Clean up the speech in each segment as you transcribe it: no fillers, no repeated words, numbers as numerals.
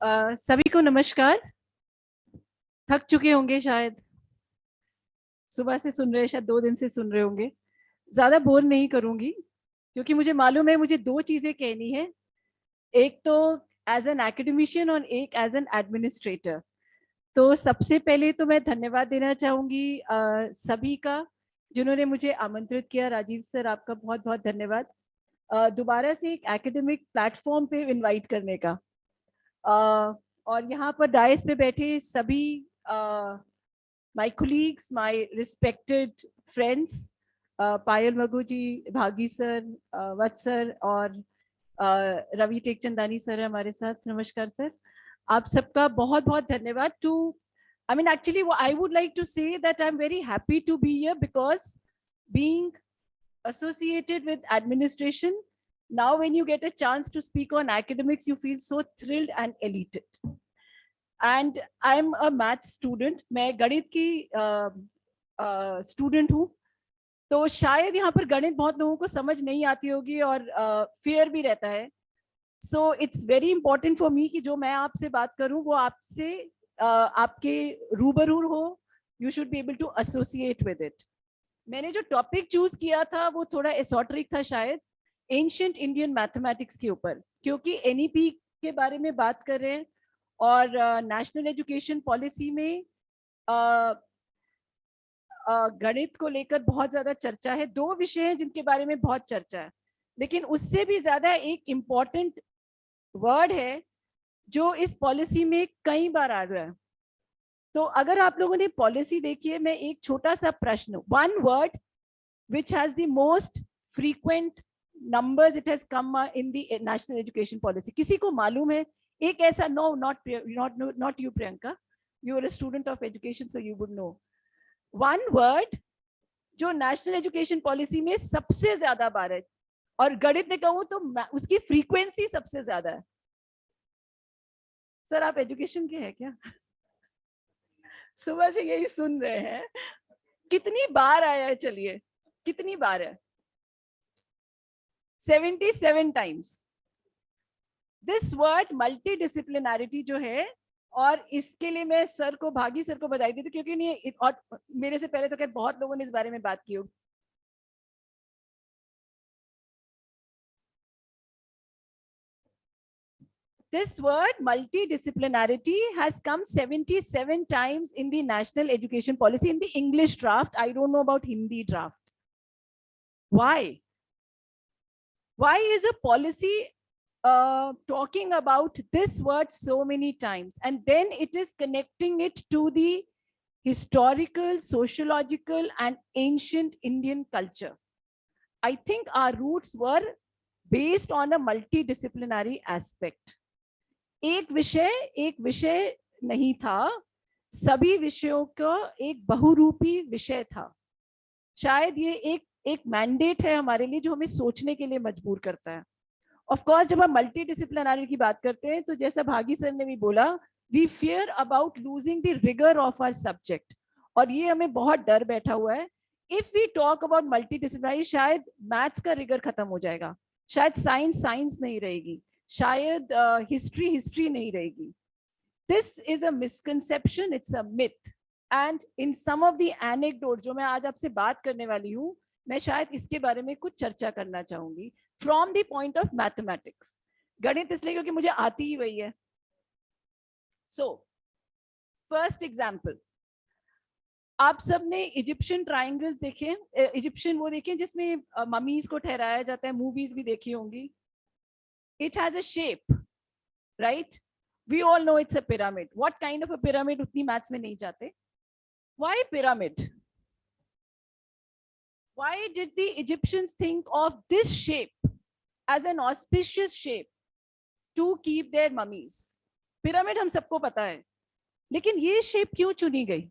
सभी को नमस्कार। थक चुके होंगे शायद, सुबह से सुन रहे, शायद 2 दिन से सुन रहे होंगे। ज्यादा बोर नहीं करूंगी क्योंकि मुझे मालूम है मुझे 2 चीजें कहनी है। एक तो एज एन एकेडमिशियन और एक एज एन एडमिनिस्ट्रेटर। तो सबसे पहले तो मैं धन्यवाद देना चाहूंगी सभी का जिन्होंने मुझे आमंत्रित किया। राजीव सर, आपका बहुत बहुत धन्यवाद दोबारा से एक एकेडमिक प्लेटफॉर्म पे इनवाइट करने का। और यहाँ पर डायस पे बैठे सभी my colleagues, my respected friends, पायल मगू जी, भागी सर, वत्स सर और रवि टेकचंदानी सर हमारे साथ। नमस्कार सर, आप सबका बहुत बहुत धन्यवाद। To I mean, actually, I would like to say that I'm very happy to be here because being associated with administration, now when you get a chance to speak on academics, you feel so thrilled and elated. And I am a math student, मैं गणित की student हूँ। तो शायद यहाँ पर गणित बहुत लोगों को समझ नहीं आती होगी और फियर भी रहता है। So it's very important for me कि जो मैं आपसे बात करूँ वो आपसे आपके रूबरू हो। You should be able to associate with it. मैंने जो टॉपिक चूज किया था वो थोड़ा एसोटरिक था शायद, एंशिएंट इंडियन मैथमेटिक्स के ऊपर, क्योंकि एनईपी के बारे में बात कर रहे हैं और नेशनल एजुकेशन पॉलिसी में गणित को लेकर बहुत ज्यादा चर्चा है। 2 विषय हैं जिनके बारे में बहुत चर्चा है, लेकिन उससे भी ज्यादा एक इम्पॉर्टेंट वर्ड है जो इस पॉलिसी में कई बार आ रहा है। तो अगर आप लोगों ने पॉलिसी देखी है, मैं एक छोटा सा प्रश्न, one word which has the most frequent numbers it has come in the national education policy, किसी को मालूम है एक ऐसा? No, not you Priyanka, you are a student of education so you would know. One word जो national education policy में सबसे ज्यादा बार है और गणित में कहूं तो उसकी फ्रीक्वेंसी सबसे ज्यादा है। सर, आप एजुकेशन के हैं क्या? सुबह से यही सुन रहे हैं। कितनी बार आया है? चलिए, कितनी बार है? 77 टाइम्स। दिस वर्ड मल्टीडिसिप्लिनैरिटी जो है, और इसके लिए मैं सर को, भागी सर को बधाई देती हूँ क्योंकि और मेरे से पहले तो खैर बहुत लोगों ने इस बारे में बात की होगी। This word multidisciplinarity has come 77 times in the national education policy in the English draft. I don't know about Hindi draft. Why? Why is a policy talking about this word so many times, and then it is connecting it to the historical, sociological and ancient Indian culture? I think our roots were based on a multidisciplinary aspect. एक विषय नहीं था, सभी विषयों का एक बहुरूपी विषय था। शायद ये एक मैंडेट है हमारे लिए जो हमें सोचने के लिए मजबूर करता है। ऑफ कोर्स जब हम मल्टीडिसिप्लिनरी की बात करते हैं तो जैसा भागी सर ने भी बोला, we fear about losing the rigour of our subject, और ये हमें बहुत डर बैठा हुआ है। If we talk about multidisciplinary, शायद मैथ्स का रिगर खत्म हो जाएगा, शायद साइंस नहीं रहेगी, शायद हिस्ट्री नहीं रहेगी। This is a misconception, it's a myth. And in some of the anecdote जो मैं आज आपसे बात करने वाली हूँ, मैं शायद इसके बारे में कुछ चर्चा करना चाहूंगी from the point of mathematics. गणित इसलिए क्योंकि मुझे आती ही वही है। सो फर्स्ट एग्जाम्पल, आप सब ने इजिप्शियन ट्राइंगल्स देखे, इजिप्शियन वो देखे जिसमें ममीज को ठहराया जाता है, मूवीज भी देखी होंगी। It has a shape, right? We all know it's a pyramid. What kind of a pyramid? उतनी मैथ्स में नहीं जाते। Why pyramid? Why did the Egyptians think of this shape as an auspicious shape to keep their mummies? Pyramid हम सबको पता है, लेकिन ये शेप क्यों चुनी गई?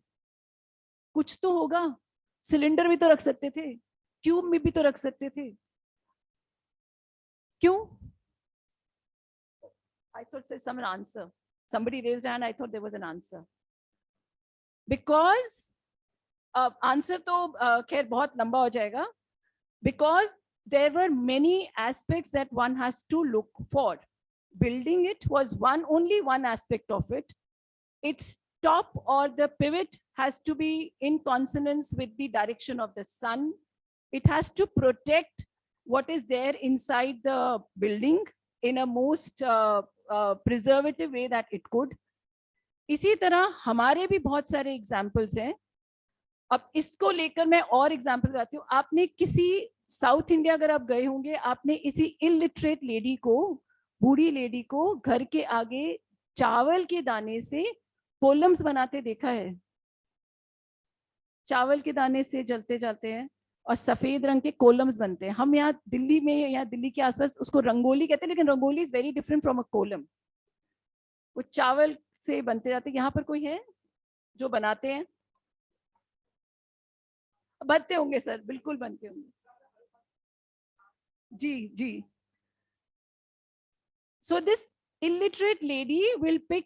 कुछ तो होगा। सिलेंडर भी तो रख सकते थे, क्यूब में भी तो रख सकते थे, क्यों? I thought there's some answer. Somebody raised hand. I thought there was an answer. Because answer तो खैर बहुत लंबा हो जाएगा. Because there were many aspects that one has to look for. Building it was only one aspect of it. Its top or the pivot has to be in consonance with the direction of the sun. It has to protect what is there inside the building in a most preservative way that it could. इसी तरह हमारे भी बहुत सारे examples हैं. अब इसको लेकर मैं और एग्जाम्पल बताती हूँ. आपने किसी साउथ इंडिया अगर आप गए होंगे, आपने इसी इलिटरेट लेडी को, बूढ़ी लेडी को घर के आगे चावल के दाने से कॉलम्स बनाते देखा है. चावल के दाने से जलते जाते हैं और सफेद रंग के कॉलम्स बनते हैं. हम यहाँ दिल्ली में या दिल्ली के आसपास उसको रंगोली कहते हैं, लेकिन rangoli is very different from a column. वो चावल से बनते जाते हैं. यहाँ पर कोई है जो बनाते हैं? बनते होंगे सर, बिल्कुल बनते होंगे. जी जी. So this illiterate lady will pick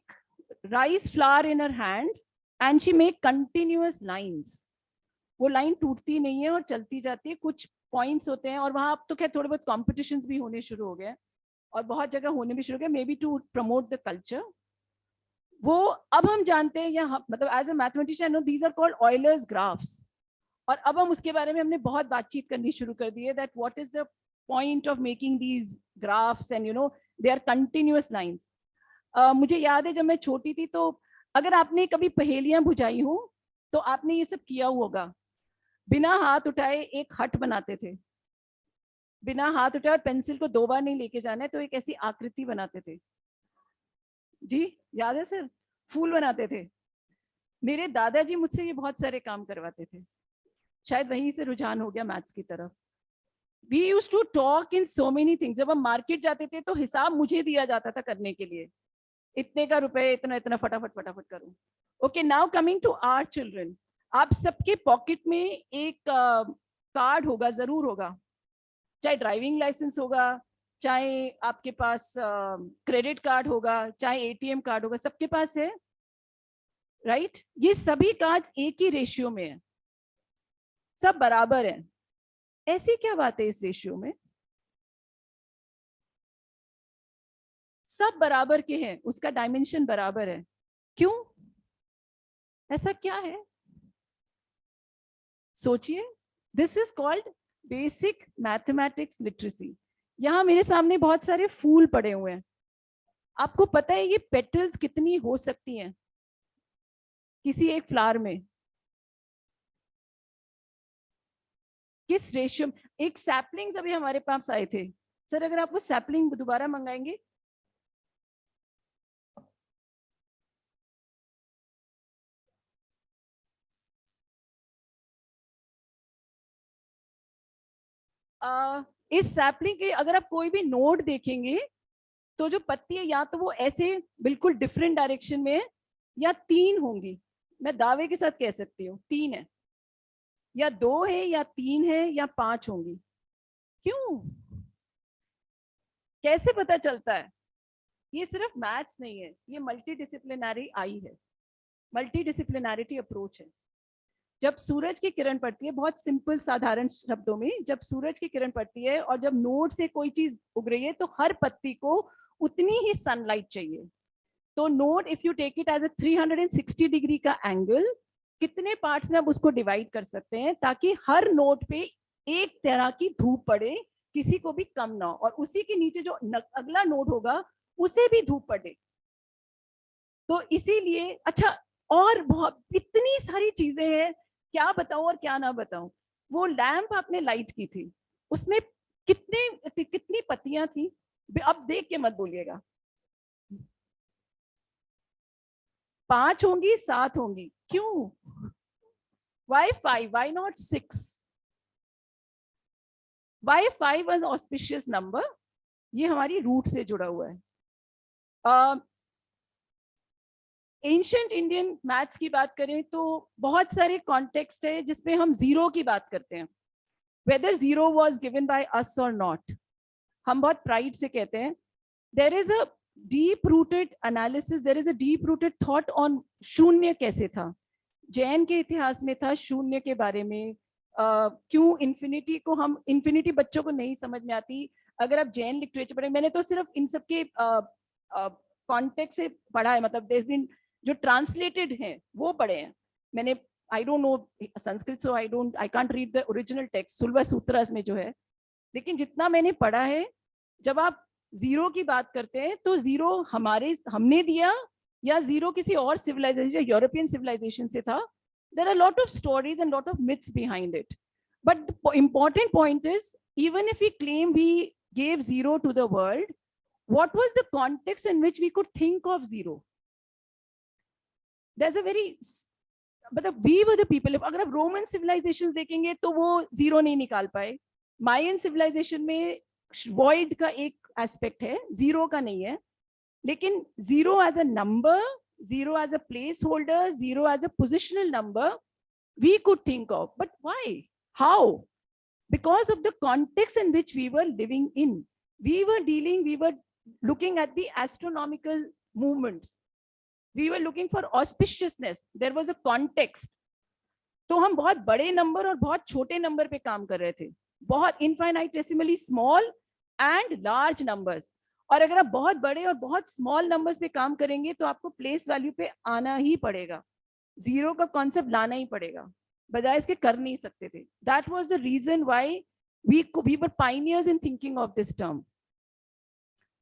rice flour in her hand and she make continuous lines. वो लाइन टूटती नहीं है और चलती जाती है. कुछ पॉइंट्स होते हैं और वहां अब तो क्या थोड़े बहुत कॉम्पिटिशन्स भी होने शुरू हो गए और बहुत जगह होने भी शुरू हो गए, maybe to promote the culture. वो अब हम जानते हैं, या मतलब as a mathematician know these are called Euler's graphs. और अब हम उसके बारे में हमने बहुत बातचीत करनी शुरू कर दी है that what is the point of making these graphs and you know they are continuous lines. मुझे याद है जब मैं छोटी थी तो अगर आपने कभी पहेलियां बुझाई हो तो आपने ये सब किया होगा. बिना हाथ उठाए एक हट बनाते थे. बिना हाथ उठाए और पेंसिल को 2 बार नहीं लेके जाना है तो एक ऐसी आकृति बनाते थे. जी याद है सर? फूल बनाते थे. मेरे दादाजी मुझसे ये बहुत सारे काम करवाते थे. शायद वहीं से रुझान हो गया मैथ्स की तरफ. We used to talk in so many things. जब हम मार्केट जाते थे तो हिसाब मुझे दिया जाता था करने के लिए. इतने का रुपए, इतना इतना, फटाफट फटाफट करूं. Okay, now coming to our children. आप सबके पॉकेट में एक कार्ड होगा, जरूर होगा. चाहे ड्राइविंग लाइसेंस होगा, चाहे आपके पास क्रेडिट कार्ड होगा, चाहे एटीएम कार्ड होगा, सबके पास है, राइट? ये सभी कार्ड एक ही रेशियो में है, सब बराबर है. ऐसी क्या बात है इस रेशियो में? सब बराबर के हैं, उसका डायमेंशन बराबर है. क्यों? ऐसा क्या है? सोचिए. This is called basic mathematics literacy. यहां मेरे सामने बहुत सारे फूल पड़े हुए हैं. आपको पता है ये पेटल्स कितनी हो सकती हैं किसी एक फ्लावर में? किस रेशियो? एक सैपलिंग्स अभी हमारे पास आए थे सर, अगर आप वो सैपलिंग दोबारा मंगाएंगे. इस सैपलिंग के अगर आप कोई भी नोड देखेंगे तो जो पत्ती है या तो वो ऐसे बिल्कुल डिफरेंट डायरेक्शन में है या 3 होंगी. मैं दावे के साथ कह सकती हूँ 3 है, या 2 है, या 3 है, या 5 होंगी. क्यों? कैसे पता चलता है? ये सिर्फ मैथ्स नहीं है, ये मल्टी डिसिप्लिनरी आई है, मल्टी डिसिप्लिनरिटी अप्रोच है. जब सूरज की किरण पड़ती है, बहुत सिंपल साधारण शब्दों में, जब सूरज की किरण पड़ती है और जब नोड से कोई चीज उग रही है तो हर पत्ती को उतनी ही सनलाइट चाहिए. तो node if you take it as a 360 degree का एंगल, कितने पार्ट्स में आप उसको डिवाइड कर सकते हैं ताकि हर नोड पे एक तरह की धूप पड़े, किसी को भी कम ना हो, और उसी के नीचे जो अगला नोड होगा उसे भी धूप पड़े. तो इसीलिए अच्छा, और बहुत इतनी सारी चीजें हैं, क्या बताऊं और क्या ना बताऊं. वो लैंप आपने लाइट की थी, उसमें कितनी पत्तियां थी? अब देख के मत बोलिएगा. 5 होंगी, 7 होंगी. क्यों? Why 5? Why not 6? Why 5 was auspicious number? ये हमारी रूट से जुड़ा हुआ है. एंशिएंट इंडियन मैथ्स की बात करें तो बहुत सारे कॉन्टेक्स्ट है जिसमें हम जीरो की बात करते हैं, whether zero was given by us or not. हम बहुत प्राइड से कहते हैं. There is a deep rooted analysis, there is a deep rooted thought on शून्य कैसे था. जैन के इतिहास में था शून्य के बारे में. क्यों इन्फिनिटी को हम, इन्फिनिटी बच्चों को नहीं समझ में आती. अगर आप जैन लिटरेचर पढ़े, मैंने तो सिर्फ इन सब के कॉन्टेक्स्ट से पढ़ा है, मतलब देयर बीन जो ट्रांसलेटेड है वो पढ़े हैं मैंने. I don't know Sanskrit, so I can't read the original text Sulba Sutras में जो है, लेकिन जितना मैंने पढ़ा है, जब आप जीरो की बात करते हैं तो जीरो हमने दिया या जीरो किसी और सिविलाइजेशन, यूरोपियन सिविलाइजेशन से था. There are lot of stories and lot of myths behind it, but the important point is even if we claim we gave zero to the world, what was the context in which we could think of zero? There's a very, मतलब we were the people. अगर आप Roman civilisation देखेंगे तो वो zero नहीं निकाल पाए. मायन civilisation में void का एक एस्पेक्ट है, जीरो का नहीं है. लेकिन zero as a number, zero as a placeholder, zero as a positional number, we could think of. But why? How? Because of the context in which we were living in. We were looking at the astronomical movements. We were looking for auspiciousness. There was a context. तो हम बहुत बड़े number और बहुत छोटे number पे काम कर रहे थे, बहुत इनफाइनाइटेसिमली स्मॉल एंड लार्ज नंबर्स. और अगर आप बहुत बड़े और बहुत स्मॉल नंबर्स पे काम करेंगे तो आपको प्लेस वैल्यू पे आना ही पड़ेगा, जीरो का कॉन्सेप्ट लाना ही पड़ेगा, बजाय इसके कर नहीं सकते थे. That was the reason why we were pioneers in thinking of this term.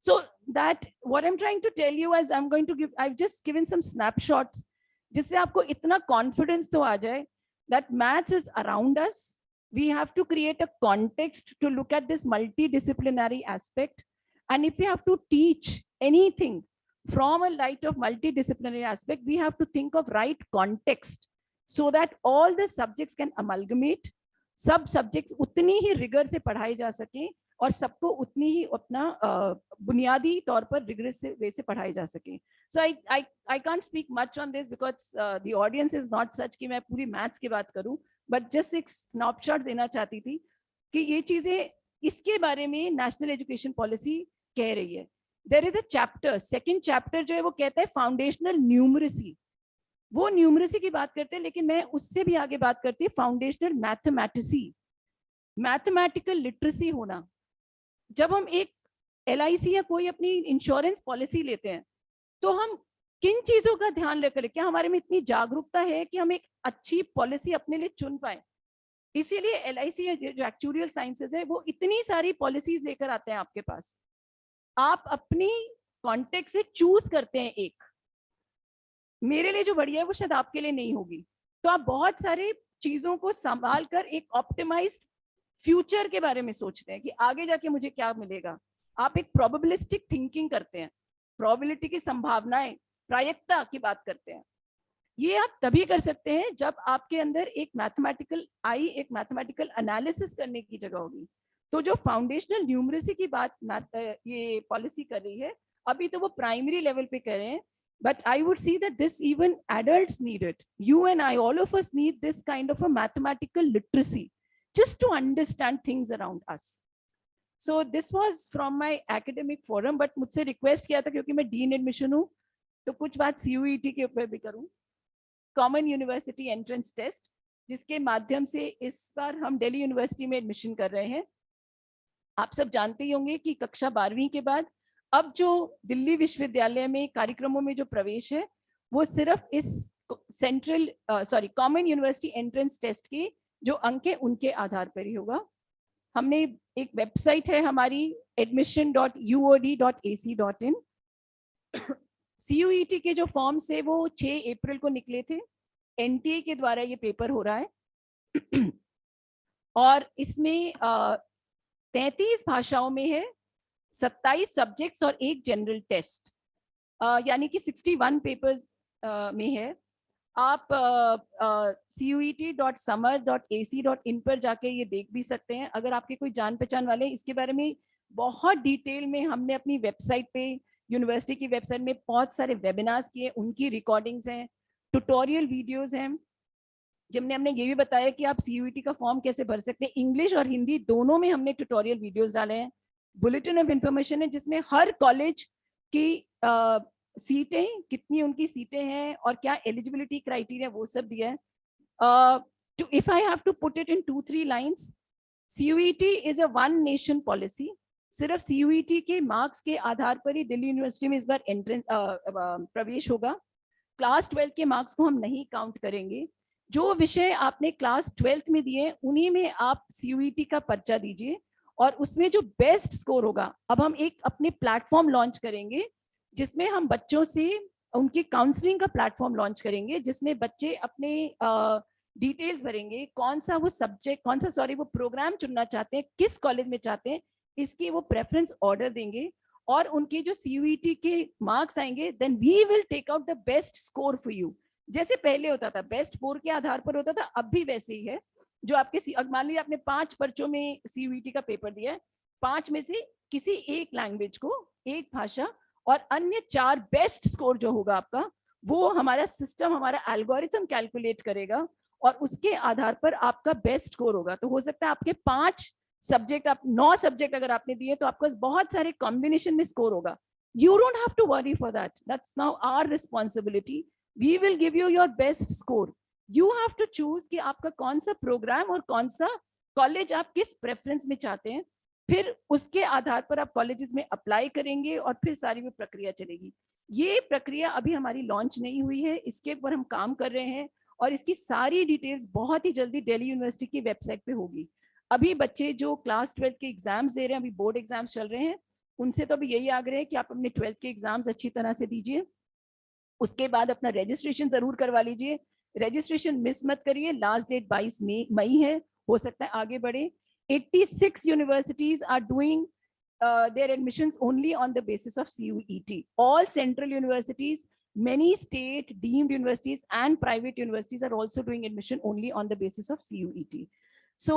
So that what I'm trying to tell you is I've just given some snapshots जिससे आपको इतना confidence तो आ जाए that maths is around us. We have to create a context to look at this multidisciplinary aspect. And if we have to teach anything from a light of multidisciplinary aspect, we have to think of right context so that all the subjects can amalgamate. सब subjects उतनी ही rigour से पढ़ाए जा सके और सबको उतनी ही अपना बुनियादी तौर पर रिगरस वे से पढ़ाए जा सके. So I can't speak much on this because the audience is not such कि मैं पूरी मैथ्स की बात करूं, बट जस्ट एक स्नैपशॉट देना चाहती थी कि ये चीजें, इसके बारे में नेशनल एजुकेशन पॉलिसी कह रही है. There is a chapter, second chapter जो है वो कहता है फाउंडेशनल न्यूमरेसी. वो न्यूमरेसी की बात करते हैं, लेकिन मैं उससे भी आगे बात करती हूँ फाउंडेशनल मैथमेटिसी, मैथमेटिकल लिटरेसी होना. जब हम एक LIC या कोई अपनी इंश्योरेंस पॉलिसी लेते हैं तो हम किन चीजों का ध्यान रखें? क्या हमारे में इतनी जागरूकता है कि हम एक अच्छी पॉलिसी अपने लिए चुन पाए? इसीलिए LIC जो एक्चुअरियल साइंसेज है वो इतनी सारी पॉलिसीज लेकर आते हैं आपके पास. आप अपनी कॉन्टेक्स्ट से चूज करते हैं एक, मेरे लिए जो बढ़िया है वो शायद आपके लिए नहीं होगी. तो आप बहुत सारे चीजों को संभाल कर एक ऑप्टिमाइज्ड फ्यूचर के बारे में सोचते हैं कि आगे जाके मुझे क्या मिलेगा. आप एक प्रोबेबिलिस्टिक थिंकिंग करते हैं, प्रोबेबिलिटी की संभावनाएं, प्रायिकता की बात करते हैं. ये आप तभी कर सकते हैं जब आपके अंदर एक मैथमेटिकल एनालिसिस करने की जगह होगी. तो जो फाउंडेशनल न्यूमरेसी की बात ये पॉलिसी कर रही है, अभी तो वो प्राइमरी लेवल पे कर रहे हैं, but I would see that this even adults need it. You and I, all of us need this kind of a mathematical literacy just to understand things around us. So this was from my academic forum, but मुझसे request किया था क्योंकि मैं dean admission हूँ तो कुछ बात CUET के ऊपर भी करूँ. कॉमन यूनिवर्सिटी एंट्रेंस टेस्ट, जिसके माध्यम से इस बार हम दिल्ली यूनिवर्सिटी में एडमिशन कर रहे हैं. आप सब जानते ही होंगे कि कक्षा 12वीं के बाद अब जो दिल्ली विश्वविद्यालय में कार्यक्रमों में जो प्रवेश है वो सिर्फ इस कॉमन यूनिवर्सिटी एंट्रेंस टेस्ट के जो अंक है उनके आधार पर ही होगा. हमने एक वेबसाइट है हमारी admission.uod.ac.in. CUET के जो फॉर्म्स है वो 6 अप्रैल को निकले थे. NTA के द्वारा ये पेपर हो रहा है और इसमें 33 भाषाओं में है, 27 सब्जेक्ट्स और एक जनरल टेस्ट, यानी कि 61 पेपर्स में है. आप CUET.summer.ac.in पर जाके ये देख भी सकते हैं. अगर आपके कोई जान पहचान वाले, इसके बारे में बहुत डिटेल में हमने अपनी वेबसाइट पे, यूनिवर्सिटी की वेबसाइट में बहुत सारे वेबिनार्स किए, उनकी रिकॉर्डिंग्स हैं, ट्यूटोरियल वीडियोस हैं, जिनमें हमने ये भी बताया कि आप CUET का फॉर्म कैसे भर सकते हैं. इंग्लिश और हिंदी दोनों में हमने ट्यूटोरियल वीडियोस डाले हैं. बुलेटिन ऑफ इंफॉर्मेशन है जिसमें हर कॉलेज की सीटें, कितनी उनकी सीटें हैं और क्या एलिजिबिलिटी क्राइटेरिया, वो सब दिया है. If I have to put it in 2-3 lines, CUET is a one nation policy. सिर्फ CUET के मार्क्स के आधार पर ही दिल्ली यूनिवर्सिटी में इस बार एंट्रेंस प्रवेश होगा। क्लास 12 के मार्क्स को हम नहीं काउंट करेंगे। जो विषय आपने क्लास 12th में दिए उन्हीं में आप CUET का पर्चा दीजिए, और उसमें जो बेस्ट स्कोर होगा, अब हम एक अपने प्लेटफॉर्म लॉन्च करेंगे जिसमें हम बच्चों से उनकी काउंसलिंग का प्लेटफॉर्म लॉन्च करेंगे, जिसमें बच्चे अपने डिटेल्स भरेंगे, कौन सा वो प्रोग्राम चुनना चाहते हैं, किस कॉलेज में चाहते हैं, इसकी वो प्रेफरेंस ऑर्डर देंगे, और उनके जो CUET के मार्क्स आएंगे, then we will take out the best score for you. जैसे पहले होता था बेस्ट 4 के आधार पर होता था, अब भी वैसे ही है। जो आपके मान लीजिए आपने 5 पर्चों में CUET का पेपर दिया है, 5 में से किसी एक लैंग्वेज को, एक भाषा, और अन्य 4 बेस्ट स्कोर जो होगा आपका, वो हमारा सिस्टम, हमारा एल्गोरिथम कैलकुलेट करेगा, और उसके आधार पर आपका बेस्ट स्कोर होगा। तो हो सकता है आपके 5 सब्जेक्ट, आप 9 सब्जेक्ट अगर आपने दिए तो आपका बहुत सारे कॉम्बिनेशन में स्कोर होगा। You don't have to worry for that. That's now our responsibility. We will give you your best score. You have to choose कि आपका कौन सा प्रोग्राम और कौन सा कॉलेज आप किस प्रेफरेंस में चाहते हैं। फिर उसके आधार पर आप कॉलेजेस में अप्लाई करेंगे, और फिर सारी वो प्रक्रिया चलेगी। ये प्रक्रिया अभी हमारी लॉन्च नहीं हुई है, इसके ऊपर हम काम कर रहे हैं, और इसकी सारी डिटेल्स बहुत ही जल्दी दिल्ली यूनिवर्सिटी की वेबसाइट पे होगी। अभी बच्चे जो क्लास 12 के एग्जाम्स दे रहे हैं, अभी बोर्ड एग्जाम्स चल रहे हैं, उनसे तो अभी यही आग्रह है कि आप अपने 12th के एग्जाम्स अच्छी तरह से दीजिए। उसके बाद अपना रजिस्ट्रेशन जरूर करवा लीजिए। रजिस्ट्रेशन मिस मत करिए, लास्ट डेट 22 मई है, हो सकता है आगे बढ़े। 86 universities are doing their admissions only on the basis of CUET. All central universities, many state deemed universities and private universities are also doing admission only on the basis of CUET. So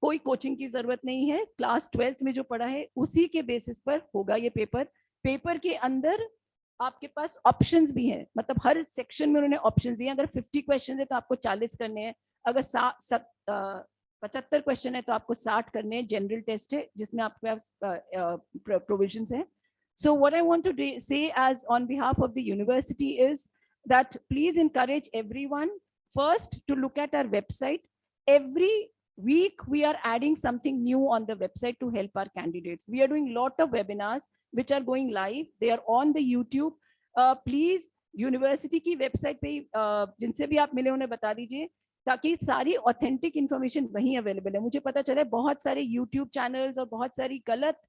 कोई coaching की जरूरत नहीं है, class 12th में जो पढ़ा है उसी के बेसिस पर होगा ये पेपर। पेपर के अंदर आपके पास ऑप्शंस भी हैं, मतलब हर सेक्शन में उन्होंने ऑप्शंस दिए। अगर 50 क्वेश्चन है तो आपको 40 करने हैं, अगर 75 क्वेश्चन है तो आपको 60 करने हैं। जनरल टेस्ट है जिसमें आपके पास प्रोविजंस हैं। So what I want to say as on behalf of the university is that please encourage everyone first to look at our website. Every week we are adding something new on the website to help our candidates. We are doing lot of webinars which are going live. They are on the YouTube. Please university की website पे जिनसे भी आप मिले उन्हें बता दीजिए, ताकि सारी ऑथेंटिक इंफॉर्मेशन वहीं अवेलेबल है। मुझे पता चला है बहुत सारे यूट्यूब चैनल्स और बहुत सारी गलत,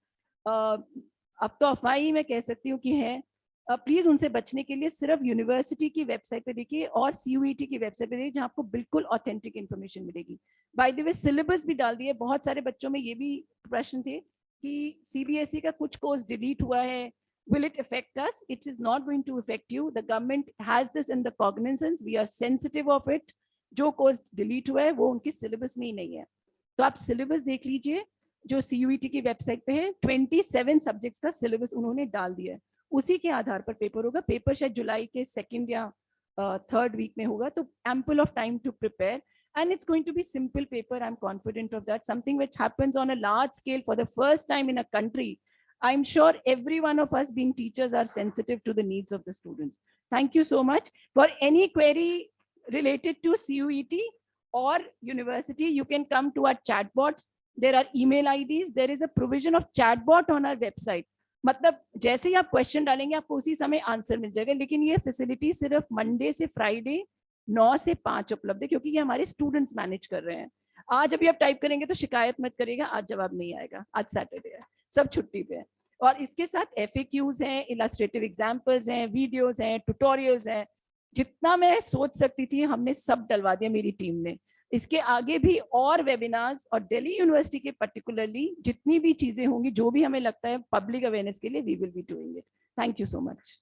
अब तो अफवाही मैं कह सकती हूँ कि है, प्लीज उनसे बचने के लिए सिर्फ यूनिवर्सिटी की वेबसाइट पे देखिए और CUET की वेबसाइट पे देखिए, जहाँ आपको बिल्कुल ऑथेंटिक इंफॉर्मेशन मिलेगी। बाय द वे सिलेबस भी डाल दिए। बहुत सारे बच्चों में ये भी प्रश्न थे कि CBSE का कुछ कोर्स डिलीट हुआ है, will it affect us? It is not going to affect you. The government has this in the cognizance. We are sensitive of it. जो कोर्स डिलीट हुआ है वो उनकी सिलेबस में ही नहीं है, तो आप सिलेबस देख लीजिए जो CUET की वेबसाइट पे है। 27 सब्जेक्ट्स का सिलेबस उन्होंने डाल दिया है, उसी के आधार पर पेपर होगा। पेपर शायद जुलाई के 2nd या 3rd वीक में होगा, तो ample of time to prepare, and it's going to be simple paper. I'm confident of that. Something which happens on a large scale for the first time in a country. I'm sure every one of us being teachers are sensitive to the needs of the students. Thank you so much. For any query related to CUET or university, you can come to our chatbots. There are email IDs. There is a provision of chatbot on our website. मतलब जैसे ही आप question डालेंगे आपको उसी समय answer मिल जाएगा, लेकिन ये फैसिलिटी सिर्फ मंडे से फ्राइडे 9 से 5 उपलब्ध है, क्योंकि ये हमारे स्टूडेंट्स मैनेज कर रहे हैं। आज अभी आप टाइप करेंगे तो शिकायत मत करिएगा, आज जवाब नहीं आएगा, आज सैटरडे है, सब छुट्टी पे है। और इसके साथ FAQs हैं, इलस्ट्रेटिव एग्जाम्पल्स हैं, वीडियोज हैं, ट्यूटोरियल्स हैं। जितना मैं सोच सकती थी हमने सब डलवा दिया मेरी टीम ने। इसके आगे भी और वेबिनार्स और दिल्ली यूनिवर्सिटी के पर्टिकुलरली जितनी भी चीजें होंगी, जो भी हमें लगता है पब्लिक अवेयरनेस के लिए, we will be doing it. Thank you so much.